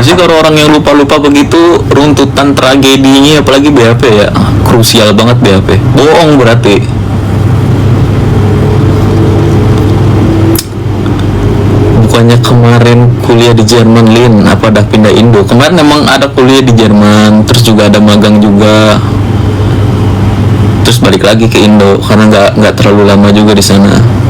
Biasanya kalau orang yang lupa-lupa begitu, runtutan tragedinya apalagi BAP ya, krusial banget BAP. Bohong berarti. Bukannya kemarin kuliah di Jerman, Lin, apa dah pindah Indo? Kemarin emang ada kuliah di Jerman, terus juga ada magang juga, terus balik lagi ke Indo karena nggak terlalu lama juga di sana.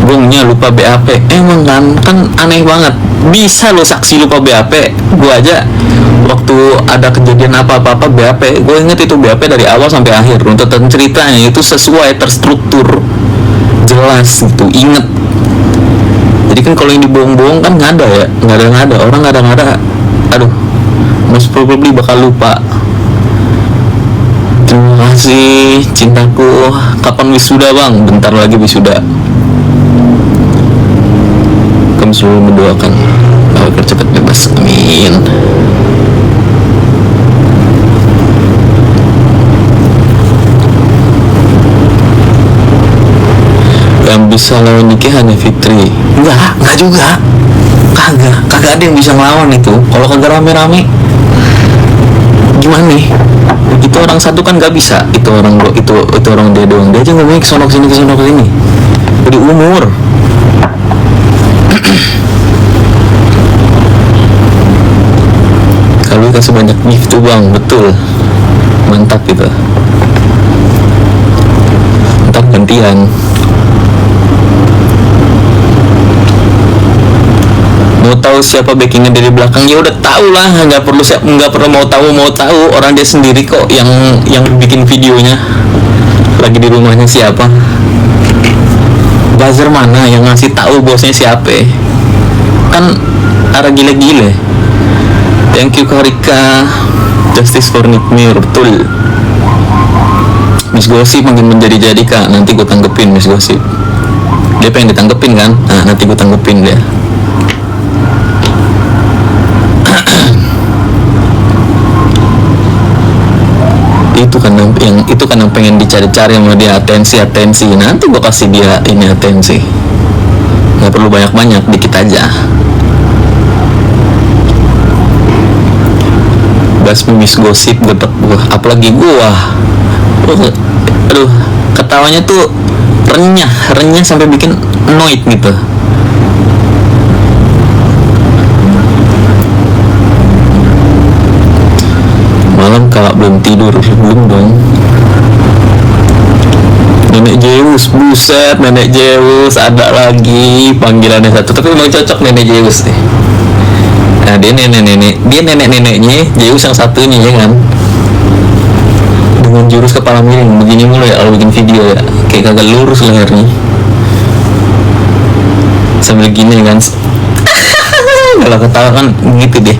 Bungnya lupa BAP, emang kan aneh banget. Bisa lo saksi lupa BAP. Gue aja waktu ada kejadian apa-apa BAP, gue inget itu BAP dari awal sampai akhir, runtutan ceritanya itu sesuai, terstruktur, jelas gitu, inget. Jadi kan kalau yang dibohong-bohong kan nggak ada ya, nggak ada orang nggak ada, aduh, most probably bakal lupa. Terima kasih cintaku. Kapan wisuda bang? Bentar lagi wisuda. Kami selalu mendoakan agar cepat bebas, amin. Yang bisa lawan Niki hanya Fitri. Enggak juga. Kagak ada yang bisa ngelawan itu. Kalau kagak rame-rame gimana nih? Itu orang satu kan nggak bisa. Itu orang dia doang. Dia aja ngomongnya kesana kesini. Dari umur. Kalau kasih banyak gift tuh bang, betul, mantap gitu. Ntar gantian. Mau tahu siapa backingnya dari belakang? Ya udah tahu lah, nggak perlu mau tahu orang dia sendiri kok yang bikin videonya. Lagi di rumahnya siapa? Buzzer mana yang ngasih tahu bosnya siapa? Kan arah gile-gile. Thank you Korika. Justice for Nikmir, betul. Miss Gosip makin menjadi kak. Nanti gue tanggepin Miss Gosip. Dia pengen ditanggepin kan? Nah nanti gue tanggepin dia. itu kan yang pengen dicari-cari sama dia, atensi. Nanti gue kasih dia ini atensi. Nggak perlu banyak, dikit aja. Basmi Miss Gosip gedek gua, apalagi gua. Aduh, ketawanya tuh renyah sampai bikin noise gitu. Malam kalau belum tidur, belum dong. Nenek Zeus, buset, Nenek Zeus ada lagi panggilannya satu, tapi memang cocok Nenek Zeus nih. Nah dia neneknya Zeus yang satunya ya kan, dengan jurus kepala miring begini mulu ya kalau bikin video ya, kayak kagak lurus lehernya sambil gini kan. Kalau ketawa kan gitu deh,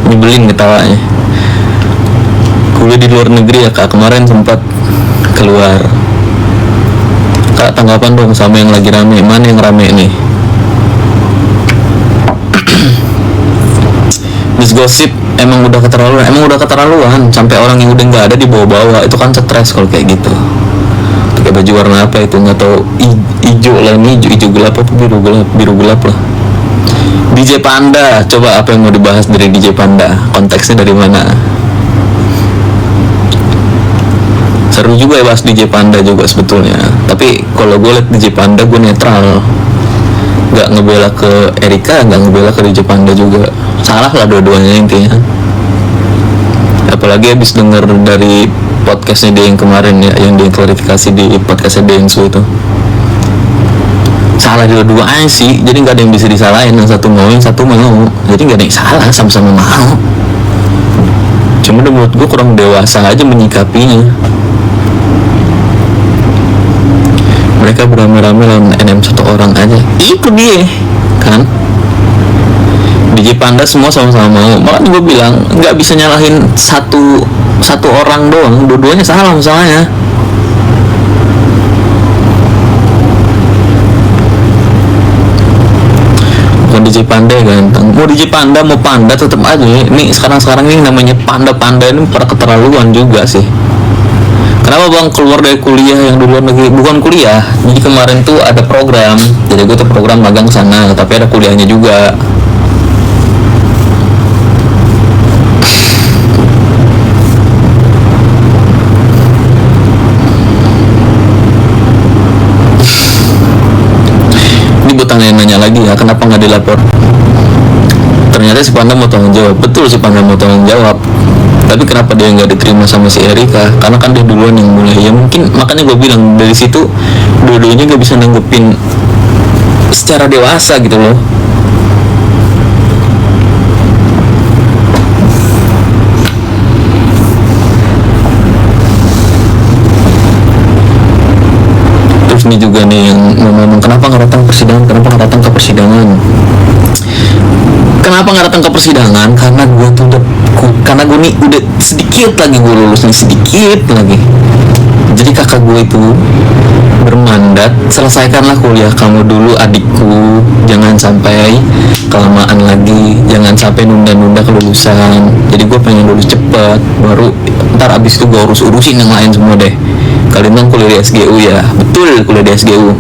nyebelin ketawanya. Kuliah di luar negeri ya kak, kemarin sempat keluar. Kak tanggapan dong sama yang lagi rame, mana yang rame nih? Miss Gosip emang udah keterlaluan sampai orang yang udah nggak ada dibawa-bawa, itu kan stres kalau kayak gitu. Pakai baju warna apa itu nggak tahu, hijau lah, ini hijau gelap apa biru gelap lah. DJ Panda, coba apa yang mau dibahas dari DJ Panda, konteksnya dari mana? Seru juga ya bahas DJ Panda juga sebetulnya, tapi kalau gue liat DJ Panda gue netral, nggak ngebela ke Erika, nggak ngebela ke DJ Panda juga. Salah lah dua-duanya intinya. Apalagi habis denger dari podcastnya dia yang kemarin ya, yang dia klarifikasi di podcastnya Densu itu. Salah dua-duanya sih, jadi nggak ada yang bisa disalahin. Yang satu mau, yang satu mau, jadi nggak ada yang salah, sama-sama mau. Cuma menurut gue kurang dewasa aja menyikapinya. Mereka beramai-ramai lawan NM satu orang aja, itu dia kan. DJ Panda semua sama-sama mau. Makanya gue bilang nggak bisa nyalahin satu orang doang, dua-duanya salah masalahnya. Bukan DJ Panda ganteng, mau DJ Panda mau Panda tetap aja. Ini sekarang ini namanya Panda ini pada keterlaluan juga sih. Kenapa bang keluar dari kuliah yang di luar negeri? Bukan kuliah, jadi kemarin tuh ada program, jadi gue tuh program magang sana, tapi ada kuliahnya juga. Ini gue nanya lagi ya, kenapa nggak dilapor? Ternyata si Panda mau tanggung jawab. Betul, si Panda mau tanggung jawab, tapi kenapa dia nggak diterima sama si Erika? Karena kan dia duluan yang mulai. Ya mungkin makanya gue bilang dari situ dua-duanya nggak bisa nanggepin secara dewasa gitu loh. Terus ini juga nih yang ngomong kenapa nggak datang persidangan, kenapa nggak datang ke persidangan. Kenapa nggak datang ke persidangan? Karena gue tuh karena gue nih udah sedikit lagi gue lulus nih, sedikit lagi. Jadi kakak gue itu bermandat, selesaikanlah kuliah kamu dulu adikku, jangan sampai kelamaan lagi, jangan sampai nunda-nunda kelulusan. Jadi gue pengen lulus cepet, baru ntar abis itu gue urusin yang lain semua deh. Kalian kan kuliah di SGU ya, betul, kuliah di SGU.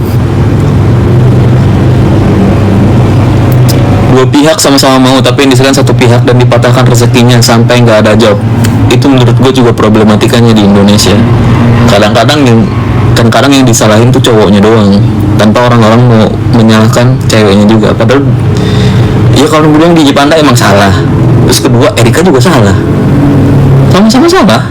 Dua pihak sama-sama mau, tapi yang disediakan satu pihak dan dipatahkan rezekinya sampai nggak ada job. Itu menurut gue juga problematikanya di Indonesia. Kadang-kadang yang disalahin tuh cowoknya doang, tanpa orang-orang mau menyalahkan ceweknya juga. Padahal ya kalau bilang di Jepanda emang salah, terus kedua Erika juga salah, sama-sama salah.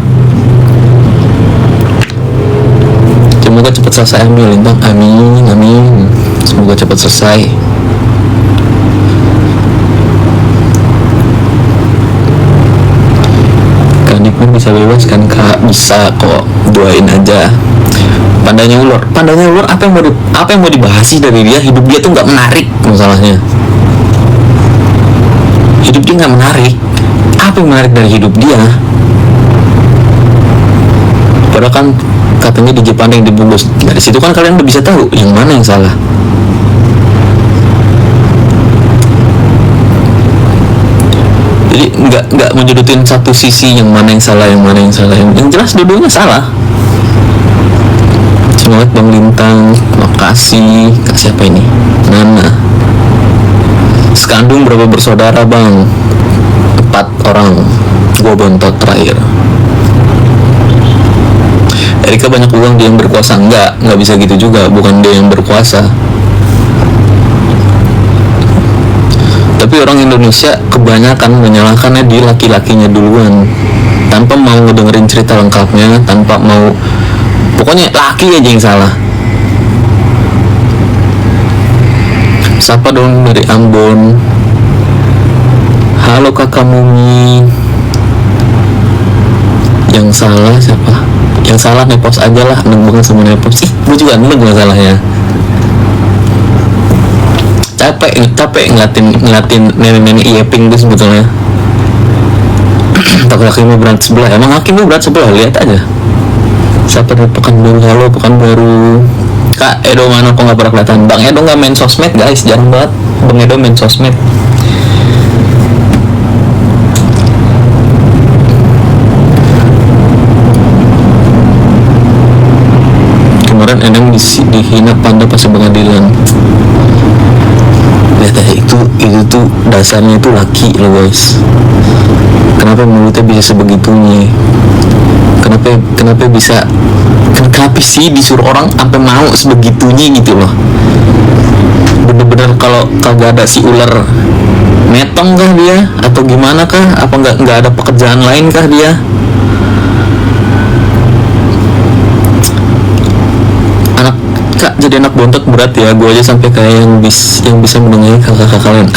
Semoga cepat selesai, amin bang, amin. Semoga cepat selesai. Kadikmen bisa bebas kan kak? Bisa kok, doain aja. Pandanya ulur apa yang mau dibahas sih dari dia? Hidup dia tuh nggak menarik masalahnya. Hidup dia nggak menarik. Apa yang menarik dari hidup dia? Padahal kan katanya di Jepang yang dibungkus. Dari situ kan kalian udah bisa tahu yang mana yang salah. Jadi nggak menjudutin satu sisi yang mana yang salah. Yang jelas dua-duanya salah. Semangat Bang Lintang, makasih. Kak siapa ini? Nana. Sekandung berapa bersaudara bang? 4 orang. Gua bontot terakhir. Erika banyak uang, dia yang berkuasa. Nggak bisa gitu juga, bukan dia yang berkuasa. Tapi orang Indonesia kebanyakan menyalahkannya di laki-lakinya duluan, tanpa mau ngedengerin cerita lengkapnya, tanpa mau, pokoknya laki aja yang salah. Siapa dong dari Ambon? Halo kakak Mumi. Yang salah siapa? Yang salah nepos aja lah, neng banget sama nepos. Gue juga neng masalahnya. Capek ngeliatin nenek-nenek Iyeping tuh sebetulnya. Tak hakim berat sebelah. Emang hakimnya berat sebelah, lihat aja. Siapa dari Pekanbaru? Halo Pekanbaru. Kak Edo mana kok nggak pernah kelihatan? Bang Edo nggak main sosmed guys, jarang banget Bang Edo main sosmed. Kemarin Eneng dihina Panda pas pengadilan. Lihat aja, itu tuh dasarnya itu laki loh guys. Kenapa mulutnya bisa sebegitunya? Kenapa bisa? Kenapa sih disuruh orang sampai mau sebegitunya gitu loh? Bener-bener kalau kagak ada si ular metong kah dia? Atau gimana kah? Apa nggak ada pekerjaan lain kah dia? Kak jadi anak bontot berat ya, gue aja sampai kayak yang bisa mendengar kakak-kakak kalian.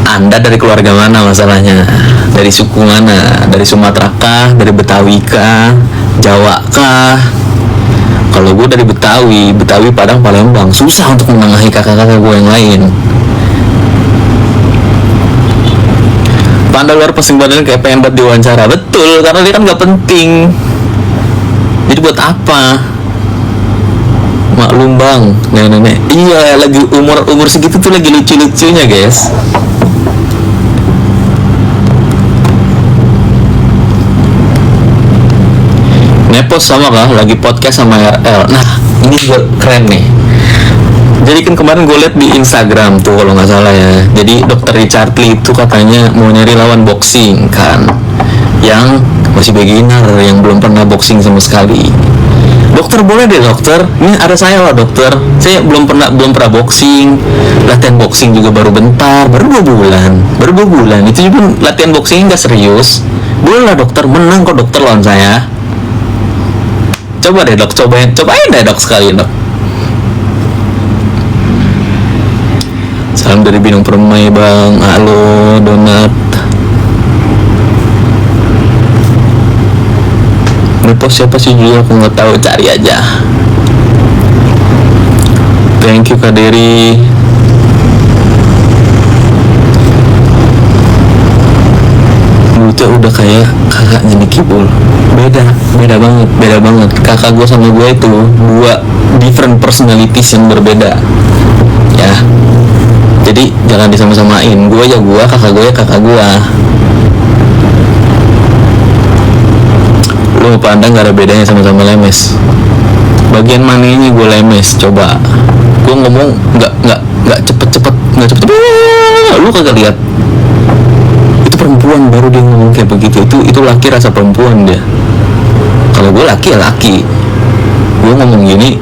Anda dari keluarga mana masalahnya? Dari suku mana? Dari Sumatera kah? Dari Betawi kah? Jawa kah? Kalau gue dari Betawi Padang Palembang. Susah untuk menengahi kakak-kakak gue yang lain. Panda luar pesing badan kayak pengen buat diwawancara. Betul, karena dia kan gak penting. Jadi buat apa? Maklum bang, nenek. Iya, lagi umur segitu tuh lagi lucu-lucunya guys. ngepost sama kah lagi podcast sama RL. Nah ini gue keren nih. Jadi kan kemarin gue liat di Instagram tuh kalau nggak salah ya. Jadi Dr. Richard Lee itu katanya mau nyari lawan boxing kan, yang masih beginner, yang belum pernah boxing sama sekali. Dokter boleh deh dokter, ini ada saya lah dokter, saya belum pernah boxing, latihan boxing juga baru bentar, baru 2 bulan, itu juga latihan boxing nggak serius. Boleh lah dokter, menang kok dokter lawan saya. Coba deh dok, cobain deh dok sekali dok. Salam dari Binong Permai bang, halo Donat. Repost siapa sih juga aku nggak tahu, cari aja. Thank you Kak Dery. Bocah udah kayak kakaknya Nicky Bull. Beda banget. Kakak gue sama gue itu 2 different personalities yang berbeda. Ya. Jadi jangan disama-samain. Gue ya gue, kakak gue ya kakak gue. Lu pandang gak ada bedanya, sama-sama lemes. Bagian mana ini gue lemes? Coba. Gue ngomong nggak cepet. Lu kagak lihat? Itu perempuan baru dia ngomong kayak begitu. Itu laki rasa perempuan dia. Kalau gue laki ya laki. Gue ngomong gini,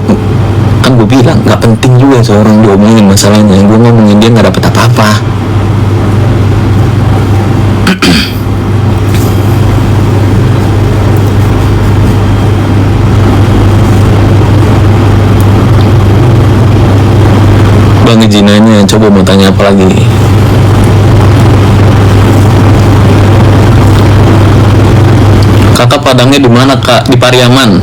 kan gue bilang nggak penting juga seorang diomongin masalahnya. Gue ngomongin dia nggak dapet apa-apa. Bang izinannya, coba mau tanya apa lagi? Kakak Padangnya di mana kak? Di Pariaman.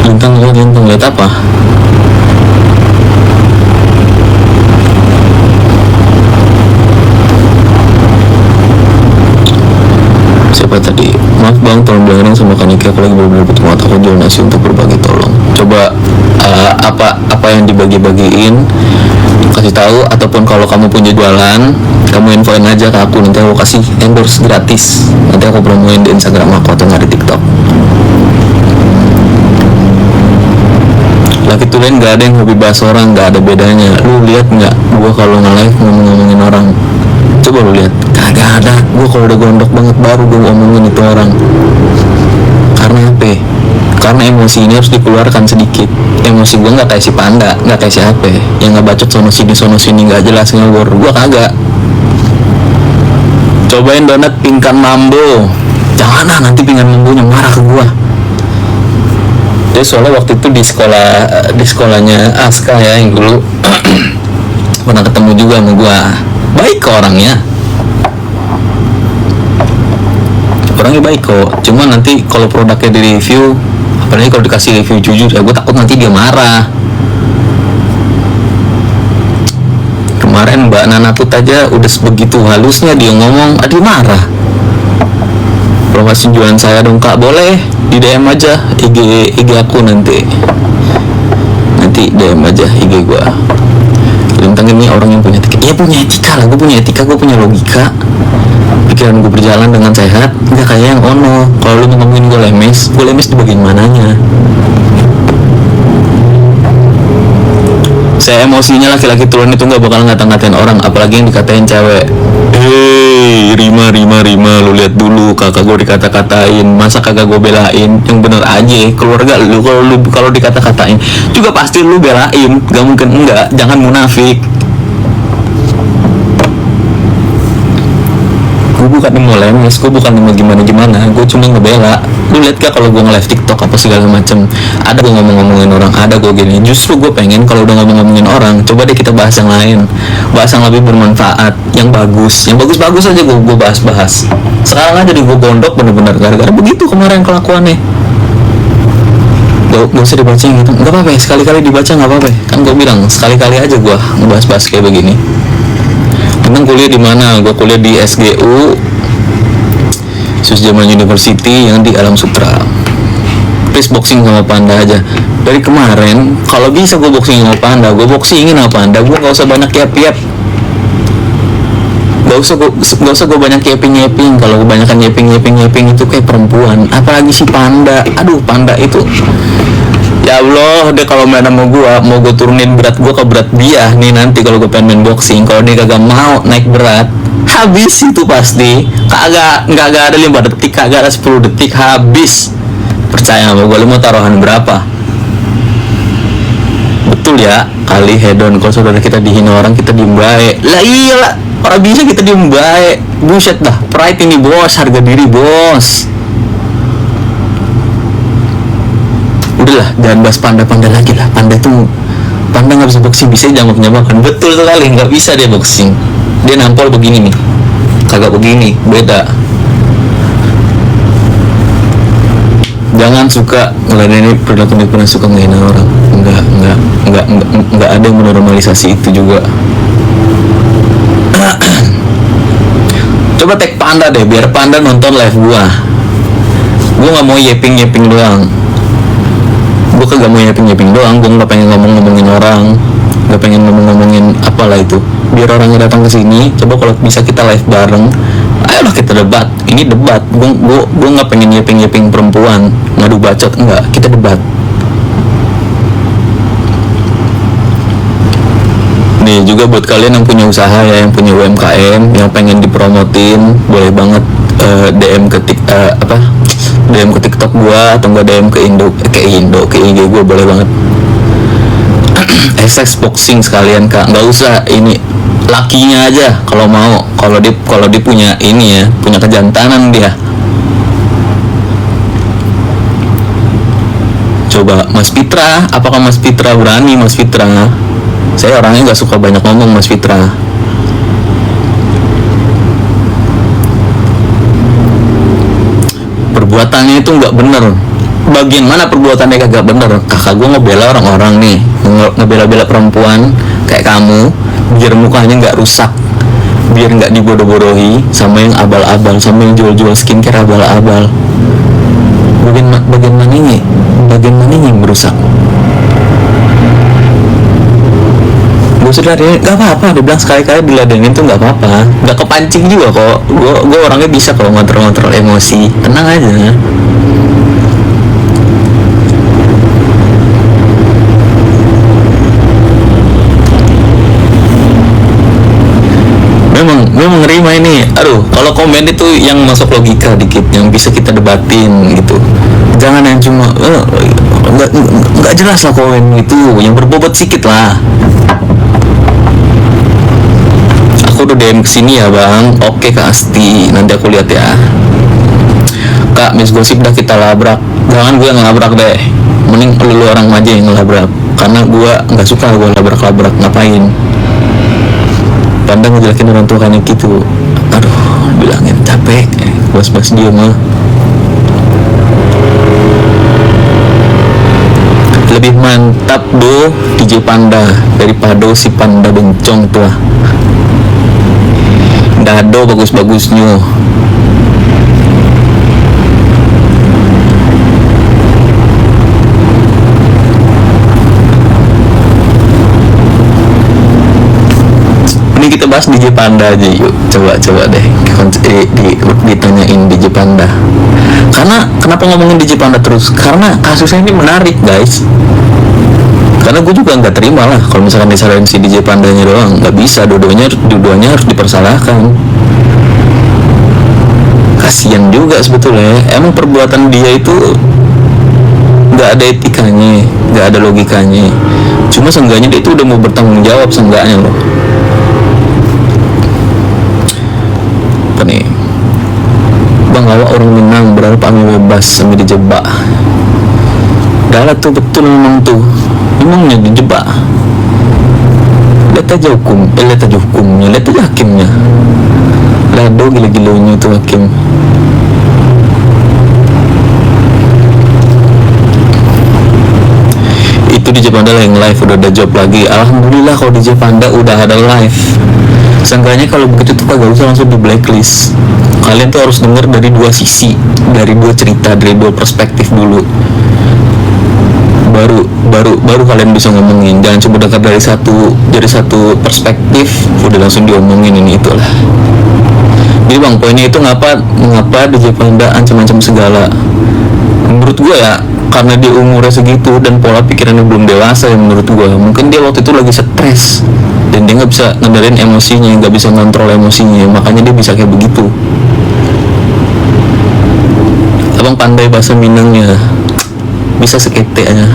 Lintang lihat apa? Siapa tadi? Maaf bang, tolong bilangin sama Kaniki, aku lagi benar-benar butuh mata, aku jual nasi untuk berbagi, tolong. Coba apa yang dibagi-bagiin kasih tahu, ataupun kalau kamu punya jualan kamu infoin aja ke aku, nanti aku kasih endorse gratis, nanti aku promoin di Instagram aku atau nggak di TikTok. Laki tulen nggak ada yang hobi bahas orang, nggak ada bedanya. Lu lihat nggak gua kalau nge-live ngomongin orang? Coba lu lihat, kagak ada. Gua kalau udah gondok banget baru gua ngomongin itu orang. Karena apa? Karena emosi ini harus dikeluarkan sedikit. Emosi gue nggak kayak si Panda, nggak kayak si HP yang nggak bacot sono sini nggak jelas ngawur. Gue kagak. Cobain donat pingkan mambo. Jangan lah, nanti pingkan mambonya marah ke gue. Jadi soalnya waktu itu di sekolahnya Aska ya yang dulu pernah ketemu juga sama gue. Baik kok orangnya baik kok. Cuma nanti kalau produknya di review, apalagi kalau dikasih review jujur ya, gue takut nanti dia marah. Kemarin Mbak Nana Tut aja udah sebegitu halusnya dia ngomong, dia marah. Promosi jualan saya dong kak, boleh di DM aja IG aku nanti DM aja IG gue. Lintang ini orang yang punya etika. Ya punya etika lah, gue punya etika, gue punya logika. Pikiran gue berjalan dengan sehat, nggak kayak yang ono. Kalau lu ngomongin gue lemes di bagian mananya? Saya emosinya laki-laki turun itu nggak bakal ngata-ngatain orang, apalagi yang dikatain cewek. Rima, lu lihat dulu kakak gue dikata-katain, masa kagak gue belain? Yang bener aja, keluarga lu kalau dikata-katain juga pasti lu belain, gak mungkin enggak, jangan munafik. Gue bukan mau lemes, gue bukan mau gimana, gue cuma ngebela. Lu lihat gak kalau gue nge-live TikTok apa segala macem, ada gue ngomongin orang, ada gue gini. Justru gue pengen kalau udah ngomongin orang, coba deh kita bahas yang lain, bahas yang lebih bermanfaat, yang bagus aja gue bahas. Sekarang aja gue gondok bener-bener gara-gara begitu kemarin kelakuannya. Gak usah dibaca gitu, nggak apa-apa ya, sekali-kali dibaca nggak apa-apa. Kan gue bilang sekali-kali aja gue ngebahas kayak begini. Tentang kuliah di mana? Gue kuliah di SGU Susjaman University yang di Alam Sutra. Please boxing sama Panda aja. Dari kemarin kalau bisa gue boxing sama Panda, gue boxingin sama Panda. Gue gak usah banyak yap-yap, gak Gak usah gue banyak nyeping. Kalau kebanyakan nyeping itu kayak perempuan. Apalagi si Panda. Aduh, Panda itu, ya Allah, dia kalau main sama gue, mau gue turunin berat gue ke berat dia nih nanti kalau gue pengen main boxing. Kalau dia kagak mau naik berat, habis itu pasti. Nggak ada 5 detik, kagak ada 10 detik, habis. Percaya sama gue. Lu mau taruhan berapa? Betul ya, kali hedon. Kalau saudara kita dihina orang, kita diem baik. Lah iyalah, orang bisa kita diem baik. Buset dah, pride ini bos, harga diri bos. Udahlah, jangan bahas Panda lagi lah. Panda nggak bisa boxing, bisa jambak-jambakan. Betul sekali, nggak bisa dia boxing. Dia nampol begini nih, kagak begini, beda. Jangan suka ngeladenin perilaku dia pernah suka menghina orang. Enggak ada yang menormalisasi itu juga. Coba tag Panda deh, biar Panda nonton live gua nggak mau yeping doang. Gue kagak mau nyeping doang. Gue nggak pengen ngomongin orang, nggak pengen ngomongin apalah itu. Biar orangnya datang ke sini. Coba kalau bisa kita live bareng, ayolah kita debat. Ini debat. Gue nggak pengen nyeping perempuan, ngadu bacot, enggak. Kita debat. Nih juga buat kalian yang punya usaha ya, yang punya UMKM, yang pengen dipromotin, boleh banget DM ke DM ke TikTok gua, atau enggak DM ke IG gua, boleh banget. Essex boxing sekalian kak, nggak usah ini lakinya aja kalau mau. Kalau dia punya ini ya, punya kejantanan dia. Coba Mas Fitra, apakah Mas Fitra berani? Mas Fitra, saya orangnya nggak suka banyak ngomong Mas Fitra. Perbuatannya itu nggak bener. Bagian mana perbuatannya kagak bener? Kakak gue ngebela orang-orang nih, ngebela perempuan kayak kamu, biar mukanya nggak rusak, biar nggak dibodoh-bodohi sama yang abal-abal, sama yang jual-jual skincare abal-abal. Bagian mana ini yang merusak? Gue sudah nggak apa-apa, dia bilang sekali-kali diladenin tuh nggak apa-apa, nggak kepancing juga kok. Gue orangnya bisa kalau ngontrol emosi, tenang aja. Memang ngerima ini. Aduh, kalau komen itu yang masuk logika dikit, yang bisa kita debatin gitu. Jangan yang cuma nggak jelas lah komen itu, yang berbobot sedikit lah. Aku udah DM kesini ya bang. Oke Kak Asti, nanti aku lihat ya. Kak, Miss Gosip dah kita labrak. Jangan gue yang labrak deh, mending lu orang aja yang labrak, karena gue nggak suka gue labrak. Ngapain? Pandang ngejelekin orang tuanya gitu. Aduh, bilangin capek. Bas-bas dia mah. Lebih mantap do DJ Panda daripada si Panda bencong tuh. Dado bagus-bagusnya. Ini kita bahas DJ Panda aja yuk. Coba deh ditanyain DJ Panda. Karena kenapa ngomongin DJ Panda terus? Karena kasusnya ini menarik guys. Karena gue juga nggak terima lah kalau misalkan disalahin si DJ Pandanya doang. Nggak bisa, dua-duanya harus dipersalahkan. Kasian juga sebetulnya. Emang perbuatan dia itu nggak ada etikanya, nggak ada logikanya. Cuma seenggaknya dia itu udah mau bertanggung jawab seenggaknya loh. Apa nih? Bang Awak orang Minang berharap kami bebas sampai dijebak. Dalam tuh betul memang tuh. Emangnya dijebak. Lihat aja hukumnya, lihat aja hakimnya. Lado gila-gilanya itu hakim. Itu DJ Panda yang live udah ada job lagi. Alhamdulillah kalau DJ Panda udah ada live. Seenggaknya kalau begitu tuh kagak usah langsung di blacklist. Kalian tuh harus denger dari dua sisi, dari dua cerita, dari dua perspektif dulu. Baru kalian bisa ngomongin. Jangan cuma dengar dari satu perspektif udah langsung diomongin ini itulah. Jadi bang, poinnya itu ngapa DJ Panda ancam-ancam segala. Menurut gue ya, karena dia umurnya segitu dan pola pikirannya belum dewasa ya menurut gue. Mungkin dia waktu itu lagi stres dan dia nggak bisa ngendalin emosinya, nggak bisa ngontrol emosinya, makanya dia bisa kayak begitu. Abang pandai bahasa Minangnya, bisa sekete aja.